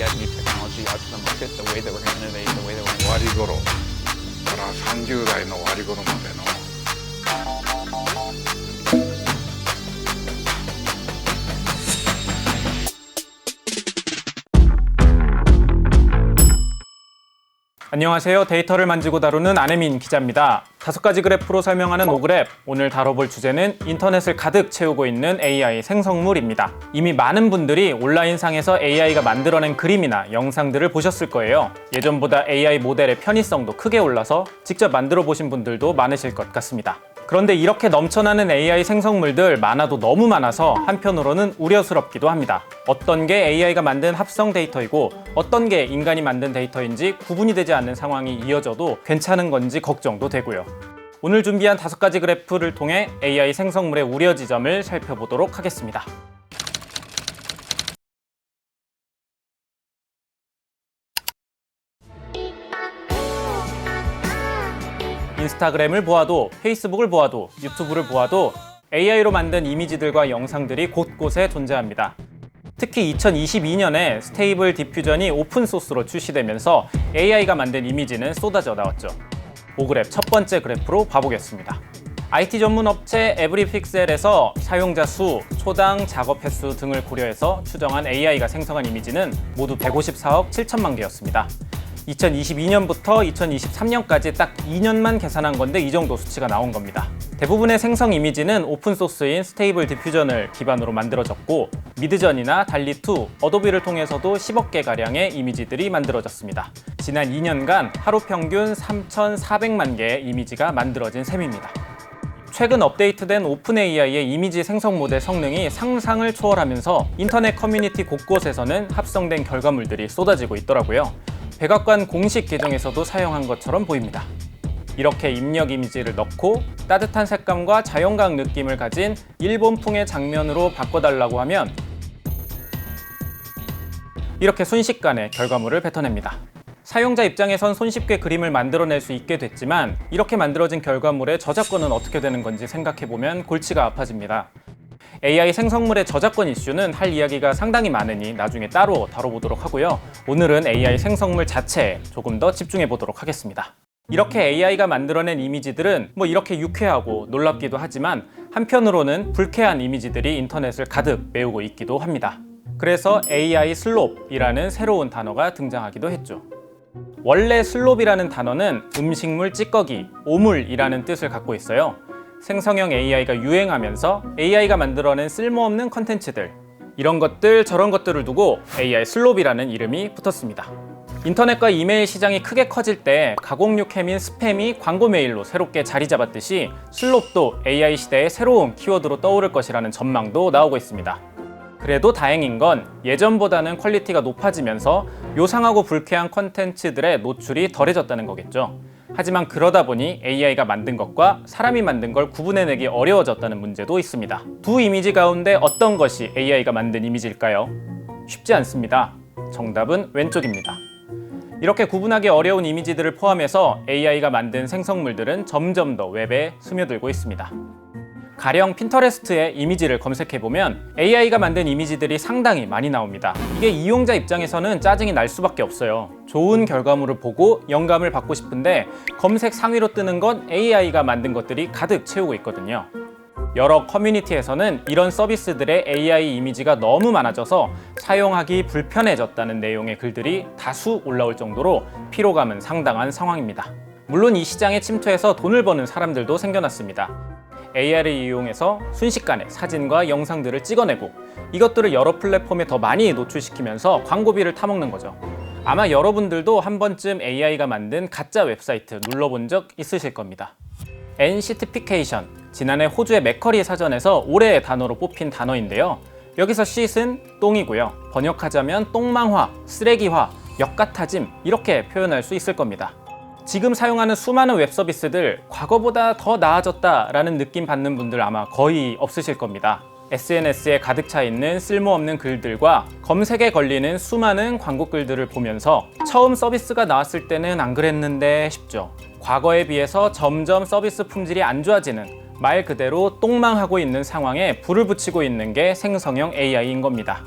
get new technology out to the market, the way that we're going to innovate, the way that we're going to 割り頃から30代の割り頃までの안녕하세요. 데이터를 만지고 다루는 안혜민 기자입니다. 5가지 그래프로 설명하는 오그랩. 오늘 다뤄볼 주제는 인터넷을 가득 채우고 있는 AI 생성물입니다. 이미 많은 분들이 온라인상에서 AI가 만들어낸 그림이나 영상들을 보셨을 거예요. 예전보다 AI 모델의 편의성도 크게 올라서 직접 만들어 보신 분들도 많으실 것 같습니다. 그런데 이렇게 넘쳐나는 AI 생성물들 많아도 너무 많아서 한편으로는 우려스럽기도 합니다. 어떤 게 AI가 만든 합성 데이터이고 어떤 게 인간이 만든 데이터인지 구분이 되지 않는 상황이 이어져도 괜찮은 건지 걱정도 되고요. 오늘 준비한 5가지 그래프를 통해 AI 생성물의 우려 지점을 살펴보도록 하겠습니다. 인스타그램을 보아도, 페이스북을 보아도, 유튜브를 보아도 AI로 만든 이미지들과 영상들이 곳곳에 존재합니다. 특히 2022년에 스테이블 디퓨전이 오픈소스로 출시되면서 AI가 만든 이미지는 쏟아져 나왔죠. 오그랩 첫 번째 그래프로 봐보겠습니다. IT 전문 업체 에브리픽셀에서 사용자 수, 초당 작업 횟수 등을 고려해서 추정한 AI가 생성한 이미지는 모두 154억 7천만 개였습니다. 2022년부터 2023년까지 딱 2년만 계산한 건데 이 정도 수치가 나온 겁니다. 대부분의 생성 이미지는 오픈소스인 스테이블 디퓨전을 기반으로 만들어졌고 미드전이나 달리2, 어도비를 통해서도 10억 개가량의 이미지들이 만들어졌습니다. 지난 2년간 하루 평균 3,400만 개의 이미지가 만들어진 셈입니다. 최근 업데이트된 오픈AI의 이미지 생성 모델 성능이 상상을 초월하면서 인터넷 커뮤니티 곳곳에서는 합성된 결과물들이 쏟아지고 있더라고요. 백악관 공식 계정에서도 사용한 것처럼 보입니다. 이렇게 입력 이미지를 넣고 따뜻한 색감과 자연광 느낌을 가진 일본풍의 장면으로 바꿔달라고 하면 이렇게 순식간에 결과물을 뱉어냅니다. 사용자 입장에선 손쉽게 그림을 만들어낼 수 있게 됐지만 이렇게 만들어진 결과물의 저작권은 어떻게 되는 건지 생각해보면 골치가 아파집니다. AI 생성물의 저작권 이슈는 할 이야기가 상당히 많으니 나중에 따로 다뤄보도록 하고요. 오늘은 AI 생성물 자체에 조금 더 집중해보도록 하겠습니다. 이렇게 AI가 만들어낸 이미지들은 이렇게 유쾌하고 놀랍기도 하지만 한편으로는 불쾌한 이미지들이 인터넷을 가득 메우고 있기도 합니다. 그래서 AI 슬롭이라는 새로운 단어가 등장하기도 했죠. 원래 슬롭이라는 단어는 음식물 찌꺼기, 오물이라는 뜻을 갖고 있어요. 생성형 AI가 유행하면서 AI가 만들어낸 쓸모없는 컨텐츠들, 이런 것들 저런 것들을 두고 AI 슬롭이라는 이름이 붙었습니다. 인터넷과 이메일 시장이 크게 커질 때 가공육 햄인 스팸이 광고 메일로 새롭게 자리 잡았듯이 슬롭도 AI 시대의 새로운 키워드로 떠오를 것이라는 전망도 나오고 있습니다. 그래도 다행인 건 예전보다는 퀄리티가 높아지면서 요상하고 불쾌한 컨텐츠들의 노출이 덜해졌다는 거겠죠. 하지만 그러다 보니 AI가 만든 것과 사람이 만든 걸 구분해내기 어려워졌다는 문제도 있습니다. 두 이미지 가운데 어떤 것이 AI가 만든 이미지일까요? 쉽지 않습니다. 정답은 왼쪽입니다. 이렇게 구분하기 어려운 이미지들을 포함해서 AI가 만든 생성물들은 점점 더 웹에 스며들고 있습니다. 가령 핀터레스트에 이미지를 검색해보면 AI가 만든 이미지들이 상당히 많이 나옵니다. 이게 이용자 입장에서는 짜증이 날 수밖에 없어요. 좋은 결과물을 보고 영감을 받고 싶은데 검색 상위로 뜨는 건 AI가 만든 것들이 가득 채우고 있거든요. 여러 커뮤니티에서는 이런 서비스들의 AI 이미지가 너무 많아져서 사용하기 불편해졌다는 내용의 글들이 다수 올라올 정도로 피로감은 상당한 상황입니다. 물론 이 시장에 침투해서 돈을 버는 사람들도 생겨났습니다. AI를 이용해서 순식간에 사진과 영상들을 찍어내고 이것들을 여러 플랫폼에 더 많이 노출시키면서 광고비를 타먹는 거죠. 아마 여러분들도 한 번쯤 AI가 만든 가짜 웹사이트 눌러본 적 있으실 겁니다. NCT피케이션, 지난해 호주의 맥커리 사전에서 올해의 단어로 뽑힌 단어인데요. 여기서 shit은 똥이고요. 번역하자면 똥망화, 쓰레기화, 역같아짐 이렇게 표현할 수 있을 겁니다. 지금 사용하는 수많은 웹 서비스들 과거보다 더 나아졌다라는 느낌 받는 분들 아마 거의 없으실 겁니다. SNS에 가득 차 있는 쓸모없는 글들과 검색에 걸리는 수많은 광고 글들을 보면서 처음 서비스가 나왔을 때는 안 그랬는데 싶죠. 과거에 비해서 점점 서비스 품질이 안 좋아지는 말 그대로 똥망하고 있는 상황에 불을 붙이고 있는 게 생성형 AI인 겁니다.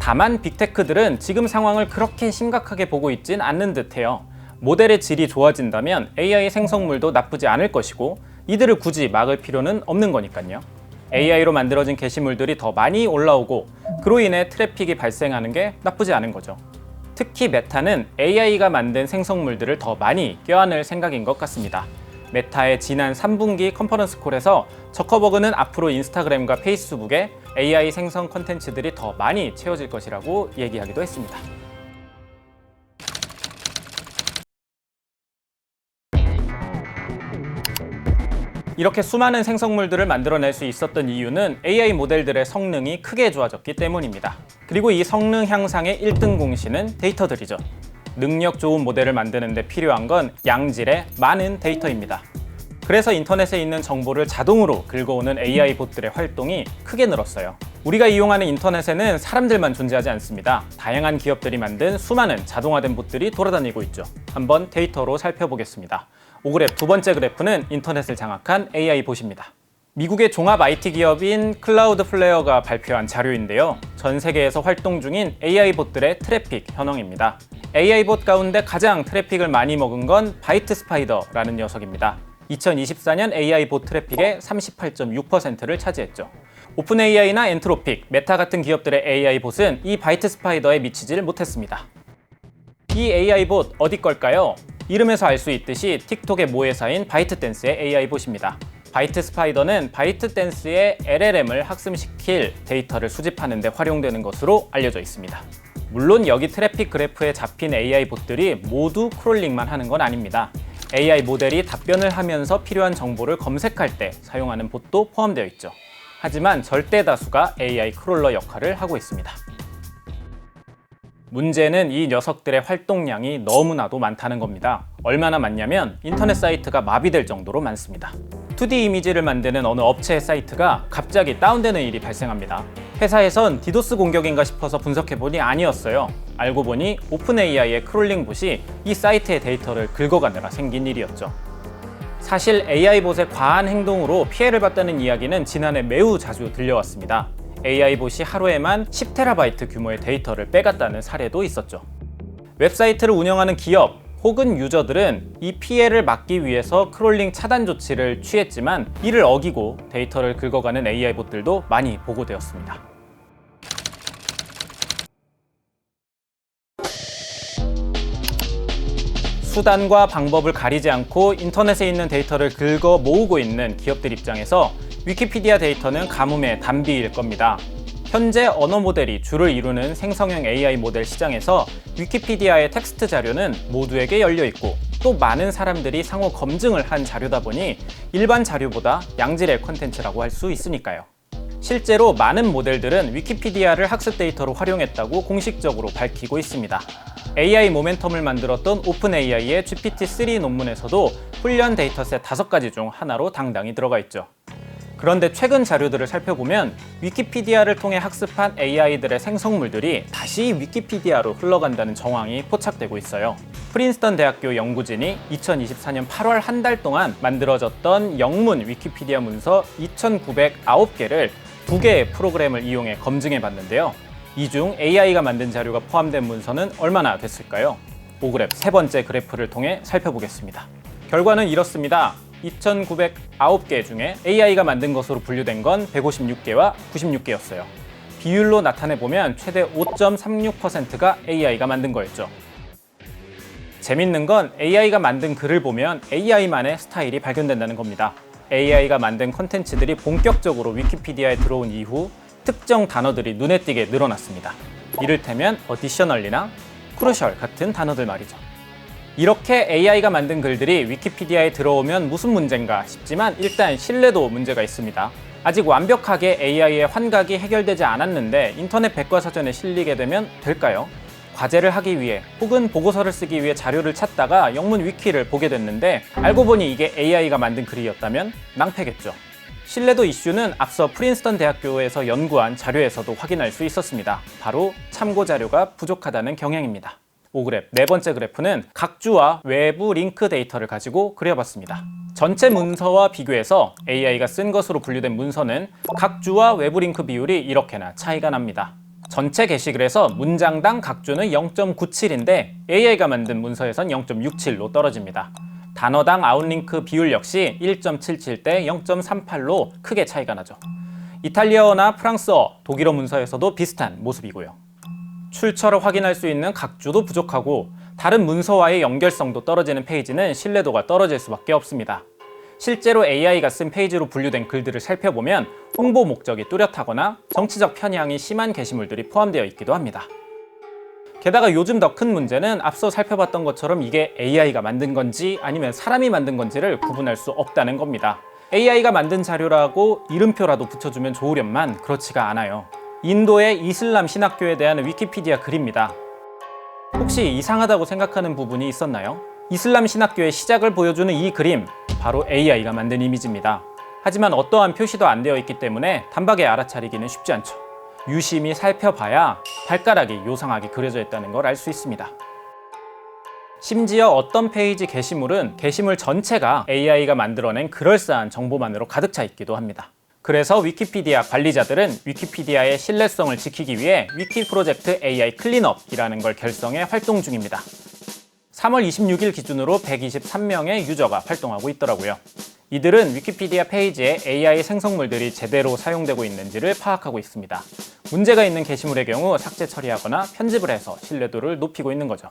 다만 빅테크들은 지금 상황을 그렇게 심각하게 보고 있진 않는 듯해요. 모델의 질이 좋아진다면 AI 생성물도 나쁘지 않을 것이고 이들을 굳이 막을 필요는 없는 거니까요. AI로 만들어진 게시물들이 더 많이 올라오고 그로 인해 트래픽이 발생하는 게 나쁘지 않은 거죠. 특히 메타는 AI가 만든 생성물들을 더 많이 껴안을 생각인 것 같습니다. 메타의 지난 3분기 컨퍼런스 콜에서 저커버그는 앞으로 인스타그램과 페이스북에 AI 생성 콘텐츠들이 더 많이 채워질 것이라고 얘기하기도 했습니다. 이렇게 수많은 생성물들을 만들어낼 수 있었던 이유는 AI 모델들의 성능이 크게 좋아졌기 때문입니다. 그리고 이 성능 향상의 1등 공신은 데이터들이죠. 능력 좋은 모델을 만드는 데 필요한 건 양질의 많은 데이터입니다. 그래서 인터넷에 있는 정보를 자동으로 긁어오는 AI 봇들의 활동이 크게 늘었어요. 우리가 이용하는 인터넷에는 사람들만 존재하지 않습니다. 다양한 기업들이 만든 수많은 자동화된 봇들이 돌아다니고 있죠. 한번 데이터로 살펴보겠습니다. 오그랩 두 번째 그래프는 인터넷을 장악한 AI 봇입니다. 미국의 종합 IT 기업인 클라우드플레어가 발표한 자료인데요. 전 세계에서 활동 중인 AI 봇들의 트래픽 현황입니다. AI 봇 가운데 가장 트래픽을 많이 먹은 건 바이트 스파이더라는 녀석입니다. 2024년 AI 봇 트래픽의 38.6%를 차지했죠. 오픈 AI나 엔트로픽, 메타 같은 기업들의 AI 봇은 이 바이트 스파이더에 미치질 못했습니다. 이 AI 봇 어디 걸까요? 이름에서 알 수 있듯이 틱톡의 모회사인 바이트댄스의 AI 봇입니다. 바이트 스파이더는 바이트댄스의 LLM을 학습시킬 데이터를 수집하는 데 활용되는 것으로 알려져 있습니다. 물론 여기 트래픽 그래프에 잡힌 AI 봇들이 모두 크롤링만 하는 건 아닙니다. AI 모델이 답변을 하면서 필요한 정보를 검색할 때 사용하는 봇도 포함되어 있죠. 하지만 절대 다수가 AI 크롤러 역할을 하고 있습니다. 문제는 이 녀석들의 활동량이 너무나도 많다는 겁니다. 얼마나 많냐면 인터넷 사이트가 마비될 정도로 많습니다. 2D 이미지를 만드는 어느 업체의 사이트가 갑자기 다운되는 일이 발생합니다. 회사에선 디도스 공격인가 싶어서 분석해보니 아니었어요. 알고 보니 오픈 AI의 크롤링 봇이 이 사이트의 데이터를 긁어가느라 생긴 일이었죠. 사실 AI 봇의 과한 행동으로 피해를 봤다는 이야기는 지난해 매우 자주 들려왔습니다. AI 봇이 하루에만 10TB 규모의 데이터를 빼갔다는 사례도 있었죠. 웹사이트를 운영하는 기업 혹은 유저들은 이 피해를 막기 위해서 크롤링 차단 조치를 취했지만 이를 어기고 데이터를 긁어가는 AI 봇들도 많이 보고되었습니다. 수단과 방법을 가리지 않고 인터넷에 있는 데이터를 긁어 모으고 있는 기업들 입장에서 위키피디아 데이터는 가뭄의 단비일 겁니다. 현재 언어 모델이 주를 이루는 생성형 AI 모델 시장에서 위키피디아의 텍스트 자료는 모두에게 열려 있고 또 많은 사람들이 상호 검증을 한 자료다 보니 일반 자료보다 양질의 콘텐츠라고 할 수 있으니까요. 실제로 많은 모델들은 위키피디아를 학습 데이터로 활용했다고 공식적으로 밝히고 있습니다. AI 모멘텀을 만들었던 오픈 AI의 GPT-3 논문에서도 훈련 데이터셋 5가지 중 하나로 당당히 들어가 있죠. 그런데 최근 자료들을 살펴보면 위키피디아를 통해 학습한 AI들의 생성물들이 다시 위키피디아로 흘러간다는 정황이 포착되고 있어요. 프린스턴 대학교 연구진이 2024년 8월 한 달 동안 만들어졌던 영문 위키피디아 문서 2,909개를 2개의 프로그램을 이용해 검증해 봤는데요. 이 중 AI가 만든 자료가 포함된 문서는 얼마나 됐을까요? 오그랩 세 번째 그래프를 통해 살펴보겠습니다. 결과는 이렇습니다. 2,909개 중에 AI가 만든 것으로 분류된 건 156개와 96개였어요. 비율로 나타내보면 최대 5.36%가 AI가 만든 거였죠. 재밌는 건 AI가 만든 글을 보면 AI만의 스타일이 발견된다는 겁니다. AI가 만든 콘텐츠들이 본격적으로 위키피디아에 들어온 이후 특정 단어들이 눈에 띄게 늘어났습니다. 이를테면 additionally나 crucial 같은 단어들 말이죠. 이렇게 AI가 만든 글들이 위키피디아에 들어오면 무슨 문제인가 싶지만 일단 신뢰도 문제가 있습니다. 아직 완벽하게 AI의 환각이 해결되지 않았는데 인터넷 백과사전에 실리게 되면 될까요? 과제를 하기 위해 혹은 보고서를 쓰기 위해 자료를 찾다가 영문 위키를 보게 됐는데 알고 보니 이게 AI가 만든 글이었다면 낭패겠죠. 신뢰도 이슈는 앞서 프린스턴 대학교에서 연구한 자료에서도 확인할 수 있었습니다. 바로 참고 자료가 부족하다는 경향입니다. 5그래프 네 번째 그래프는 각 주와 외부 링크 데이터를 가지고 그려봤습니다. 전체 문서와 비교해서 AI가 쓴 것으로 분류된 문서는 각 주와 외부 링크 비율이 이렇게나 차이가 납니다. 전체 게시글에서 문장당 각주는 0.97인데 AI가 만든 문서에선 0.67로 떨어집니다. 단어당 아웃링크 비율 역시 1.77 대 0.38로 크게 차이가 나죠. 이탈리아어나 프랑스어, 독일어 문서에서도 비슷한 모습이고요. 출처를 확인할 수 있는 각주도 부족하고 다른 문서와의 연결성도 떨어지는 페이지는 신뢰도가 떨어질 수밖에 없습니다. 실제로 AI가 쓴 페이지로 분류된 글들을 살펴보면 홍보 목적이 뚜렷하거나 정치적 편향이 심한 게시물들이 포함되어 있기도 합니다. 게다가 요즘 더 큰 문제는 앞서 살펴봤던 것처럼 이게 AI가 만든 건지 아니면 사람이 만든 건지를 구분할 수 없다는 겁니다. AI가 만든 자료라고 이름표라도 붙여주면 좋으련만 그렇지가 않아요. 인도의 이슬람 신학교에 대한 위키피디아 글입니다. 혹시 이상하다고 생각하는 부분이 있었나요? 이슬람 신학교의 시작을 보여주는 이 그림, 바로 AI가 만든 이미지입니다. 하지만 어떠한 표시도 안 되어 있기 때문에 단박에 알아차리기는 쉽지 않죠. 유심히 살펴봐야 발가락이 요상하게 그려져 있다는 걸 알 수 있습니다. 심지어 어떤 페이지 게시물은 게시물 전체가 AI가 만들어낸 그럴싸한 정보만으로 가득 차 있기도 합니다. 그래서 위키피디아 관리자들은 위키피디아의 신뢰성을 지키기 위해 위키 프로젝트 AI 클린업이라는 걸 결성해 활동 중입니다. 3월 26일 기준으로 123명의 유저가 활동하고 있더라고요. 이들은 위키피디아 페이지에 AI 생성물들이 제대로 사용되고 있는지를 파악하고 있습니다. 문제가 있는 게시물의 경우 삭제 처리하거나 편집을 해서 신뢰도를 높이고 있는 거죠.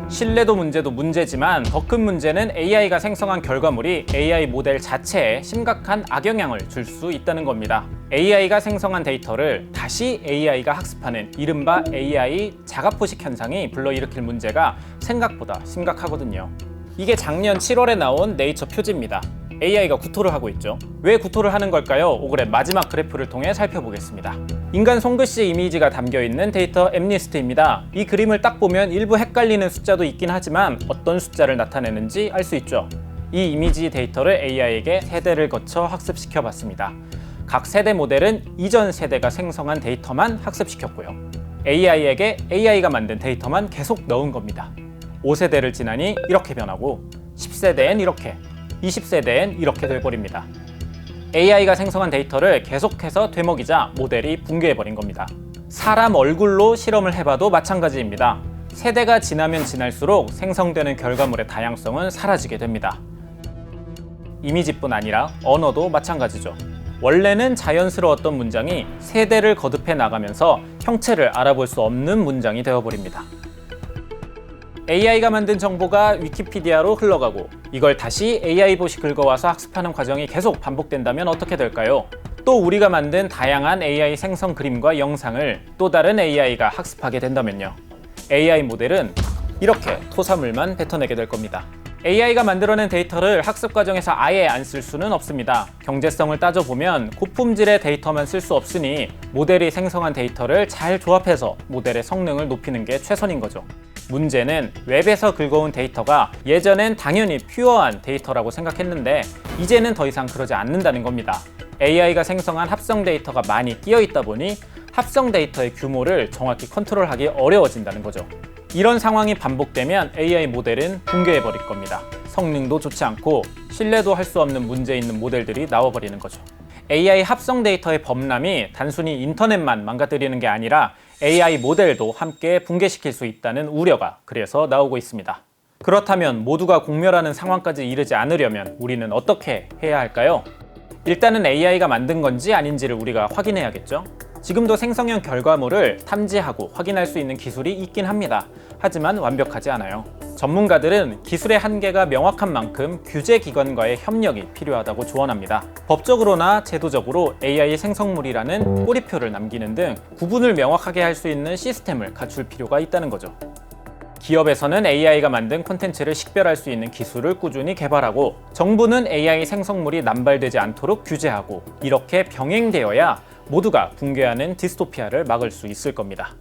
신뢰도 문제도 문제지만 더 큰 문제는 AI가 생성한 결과물이 AI 모델 자체에 심각한 악영향을 줄 수 있다는 겁니다. AI가 생성한 데이터를 다시 AI가 학습하는 이른바 AI 자가포식 현상이 불러일으킬 문제가 생각보다 심각하거든요. 이게 작년 7월에 나온 네이처 표지입니다. AI가 구토를 하고 있죠. 왜 구토를 하는 걸까요? 오글의 마지막 그래프를 통해 살펴보겠습니다. 인간 손글씨 이미지가 담겨있는 데이터 엠리스트입니다. 이 그림을 딱 보면 일부 헷갈리는 숫자도 있긴 하지만 어떤 숫자를 나타내는지 알 수 있죠. 이 이미지 데이터를 AI에게 세대를 거쳐 학습시켜 봤습니다. 각 세대 모델은 이전 세대가 생성한 데이터만 학습시켰고요. AI에게 AI가 만든 데이터만 계속 넣은 겁니다. 5세대를 지나니 이렇게 변하고 10세대엔 이렇게, 20세대엔 이렇게 돼버립니다. AI가 생성한 데이터를 계속해서 되먹이자 모델이 붕괴해버린 겁니다. 사람 얼굴로 실험을 해봐도 마찬가지입니다. 세대가 지나면 지날수록 생성되는 결과물의 다양성은 사라지게 됩니다. 이미지뿐 아니라 언어도 마찬가지죠. 원래는 자연스러웠던 문장이 세대를 거듭해 나가면서 형체를 알아볼 수 없는 문장이 되어버립니다. AI가 만든 정보가 위키피디아로 흘러가고 이걸 다시 AI봇이 긁어와서 학습하는 과정이 계속 반복된다면 어떻게 될까요? 또 우리가 만든 다양한 AI 생성 그림과 영상을 또 다른 AI가 학습하게 된다면요. AI 모델은 이렇게 토사물만 뱉어내게 될 겁니다. AI가 만들어낸 데이터를 학습 과정에서 아예 안 쓸 수는 없습니다. 경제성을 따져보면 고품질의 데이터만 쓸 수 없으니 모델이 생성한 데이터를 잘 조합해서 모델의 성능을 높이는 게 최선인 거죠. 문제는 웹에서 긁어온 데이터가 예전엔 당연히 퓨어한 데이터라고 생각했는데 이제는 더 이상 그러지 않는다는 겁니다. AI가 생성한 합성 데이터가 많이 끼어 있다 보니 합성 데이터의 규모를 정확히 컨트롤하기 어려워진다는 거죠. 이런 상황이 반복되면 AI 모델은 붕괴해버릴 겁니다. 성능도 좋지 않고 신뢰도 할 수 없는 문제 있는 모델들이 나와버리는 거죠. AI 합성 데이터의 범람이 단순히 인터넷만 망가뜨리는 게 아니라 AI 모델도 함께 붕괴시킬 수 있다는 우려가 그래서 나오고 있습니다. 그렇다면 모두가 공멸하는 상황까지 이르지 않으려면 우리는 어떻게 해야 할까요? 일단은 AI가 만든 건지 아닌지를 우리가 확인해야겠죠? 지금도 생성형 결과물을 탐지하고 확인할 수 있는 기술이 있긴 합니다. 하지만 완벽하지 않아요. 전문가들은 기술의 한계가 명확한 만큼 규제 기관과의 협력이 필요하다고 조언합니다. 법적으로나 제도적으로 AI 생성물이라는 꼬리표를 남기는 등 구분을 명확하게 할 수 있는 시스템을 갖출 필요가 있다는 거죠. 기업에서는 AI가 만든 콘텐츠를 식별할 수 있는 기술을 꾸준히 개발하고 정부는 AI 생성물이 남발되지 않도록 규제하고 이렇게 병행되어야 모두가 붕괴하는 디스토피아를 막을 수 있을 겁니다.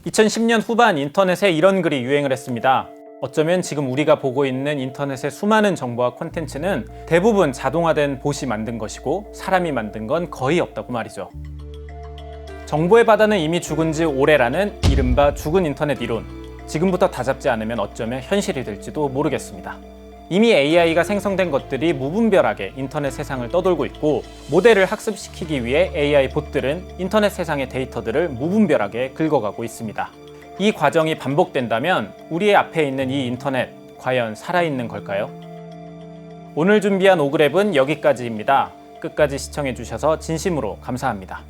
2010년 후반 인터넷에 이런 글이 유행을 했습니다. 어쩌면 지금 우리가 보고 있는 인터넷의 수많은 정보와 콘텐츠는 대부분 자동화된 봇이 만든 것이고 사람이 만든 건 거의 없다고 말이죠. 정보의 바다는 이미 죽은 지 오래라는 이른바 죽은 인터넷 이론. 지금부터 다잡지 않으면 어쩌면 현실이 될지도 모르겠습니다. 이미 AI가 생성된 것들이 무분별하게 인터넷 세상을 떠돌고 있고, 모델을 학습시키기 위해 AI 봇들은 인터넷 세상의 데이터들을 무분별하게 긁어가고 있습니다. 이 과정이 반복된다면 우리의 앞에 있는 이 인터넷, 과연 살아있는 걸까요? 오늘 준비한 오그랩은 여기까지입니다. 끝까지 시청해주셔서 진심으로 감사합니다.